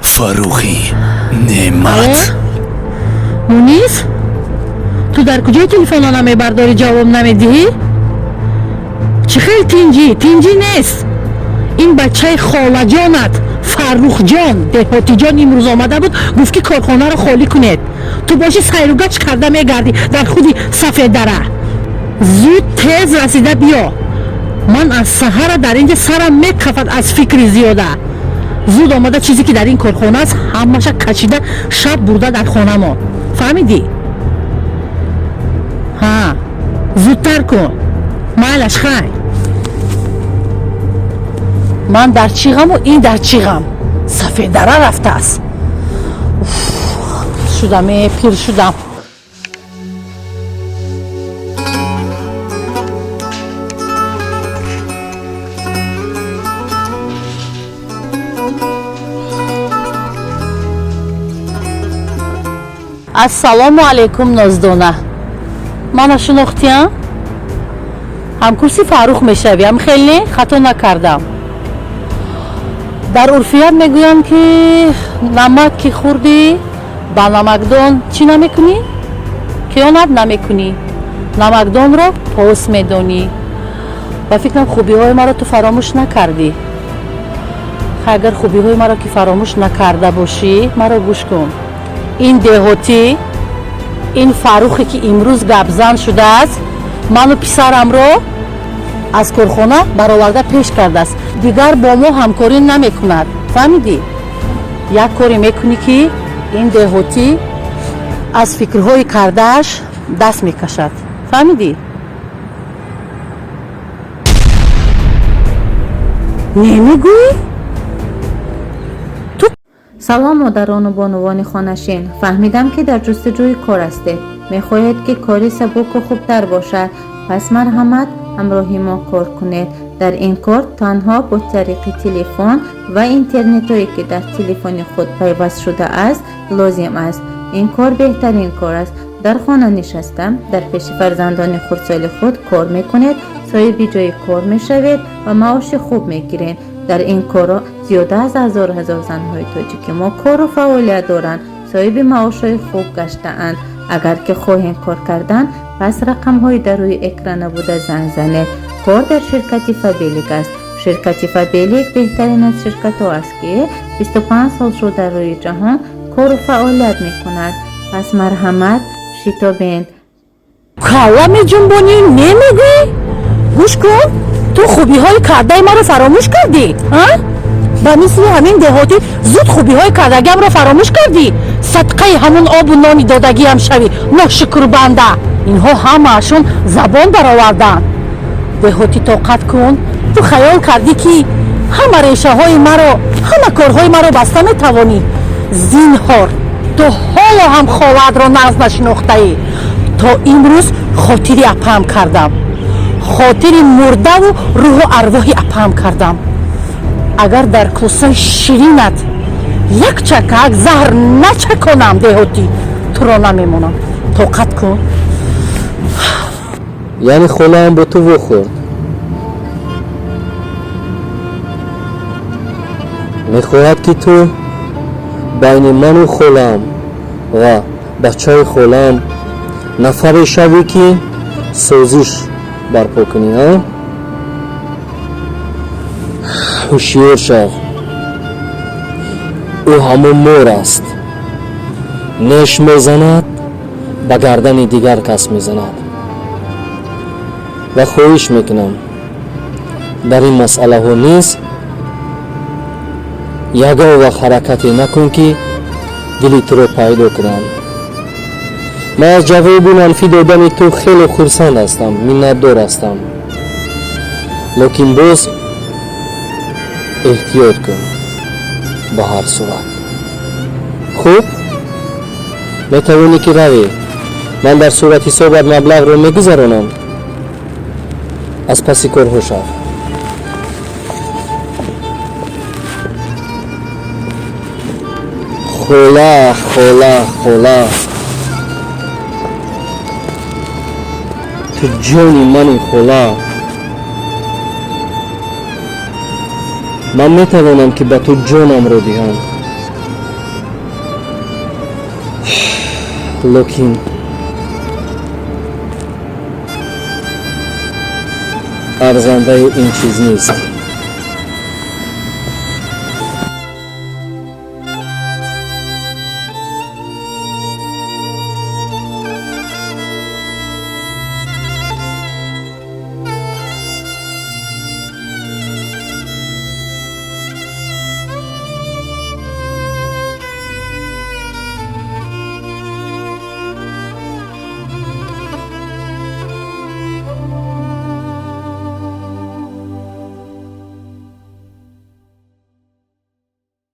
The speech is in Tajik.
фаррухи неъмат. мунис, ту дар куҷои телефонона мебардорӣ, ҷавоб намедиҳӣ? чӣ хел тинҷӣ нест? ин бачаи холаҷонат фаррухҷон деҳотиҷон имрӯз омада буд, гуфт ки корхонаро холӣ кунед. ту боши сайругач карда мегардӣ дар худи сафеддара. зуд тез расида биё. ман аз саҳара дар инҷа сарам мекафад аз фикри зиёда. зуд омада чизе ки дар ин корхона аст ҳамаша кашида шаб бурда дар хонамо. фаҳмидӣ? ҳа, зудтар кун. майлаш хай. ман дар чиғаму ин дар чиғам. сафеддара рафтааст. пир шудам. ассалому алайкум ноздона. мана шинохтиам? ҳамкурси Фаррух мешавиам. хеле хато накардам. дар урфият мегӯям ки намак ки хӯрдӣ ба намакдон чӣ намекунӣ? киёнат намекунӣ. намакдонро пос медонӣ. ба фикрам хубиҳои маро ту фаромӯш накардӣ. агар хубиҳои маро ки фаромӯш накарда бошӣ, маро гӯш кун. ин деҳотӣ, ин Фаррухе ки имрӯз гапзан шудааст, ману писарамро аз корхона бароварда пеш кардааст. дигар бо мо ҳамкорӣ намекунад. фаҳмидӣ? як коре мекунӣ ки ин деҳотӣ аз фикрҳои кардааш даст мекашад. фаҳмидӣ? немегӯӣ? салом модарону бонувони хонашин. фаҳмидам ки дар ҷустуҷӯи кор ҳастед. мехоҳед ки кори сабуку хубтар бошад. пас марҳамат, ҳамроҳи мо кор кунед. дар ин кор танҳо бо тариқи телефон ва интернетое ки дар телефони худ пайваст шудааст лозим аст. ин кор беҳтарин кор аст. дар хона нишаста дар пеши фарзандони хурдсоли худ кор мекунед, соҳиби ҷои кор мешавед ва маоши хуб мегиред. дар ин коро зиёда аз ҳазор занҳои тоҷики мо кору фаъолият доранд, соҳиби маошҳои хуб гаштаанд. агар ки хоҳем кор кардан, пас рақамҳои дар рӯи экран буда занг занед. кор дар ширкати Фабелик аст. ширкати Фабелик беҳтарин аз ширкатҳо аст ки 25 сол шуд дар рӯи ҷаҳон кору фаъолият мекунад. пас марҳамат, шитобед. калла меҷунбонӣ, немегӯӣ? гӯш кун, ту хубиҳои кардаи маро фаромӯш кардӣ? ба мисли ҳамин деҳотӣ зуд хубиҳои кардагиамро фаромӯш кардӣ? садқаи ҳамун обу нони додагиам шавӣ, ношукрбанда. инҳо ҳамаашон забон бароварданд. деҳотӣ тоқат кун. ту хаёл кардӣ ки ҳама решаҳои маро, ҳама корҳои маро баста метавонӣ? зинҳор, ту ҳоло ҳам холатро нағз нашинохтаӣ. то имрӯз хотири апаам кардам. хотири мурдаву рӯҳу арвоҳи апаам кардам. агар дар кӯсаи ширинат як чакак заҳр начаконам, деҳотӣ, туро намемонам. тоқат кун. яъне холаам бо ту вохӯрд. мехоҳад ки ту байни ману холаам ва бачаи холаам нафаре шавӣ ки созиш барпо кунӣ. ҳушёр шав. ӯ ҳамон мор аст. неш мезанад, ба гардани дигар кас мезанад. ва хоҳиш мекунам дар ин масъалаҳо низ ягон вақт ҳаракате накун ки дили туро пайдо кунам. ман аз ҷавоби манфӣ додани ту хеле хурсанд ҳастам, миннатдор ҳастам. лекин боз эҳтиёт кун ба ҳар сурат. хуб, метавонӣ ки равӣ. ман дар сурати ҳисобат маблағро мегузаронам. аз паси корҳо шав. хола ту ҷони мани хола. ман метавонам ки ба ту ҷонамро диҳам. لکن ارزنده این چیز نیست.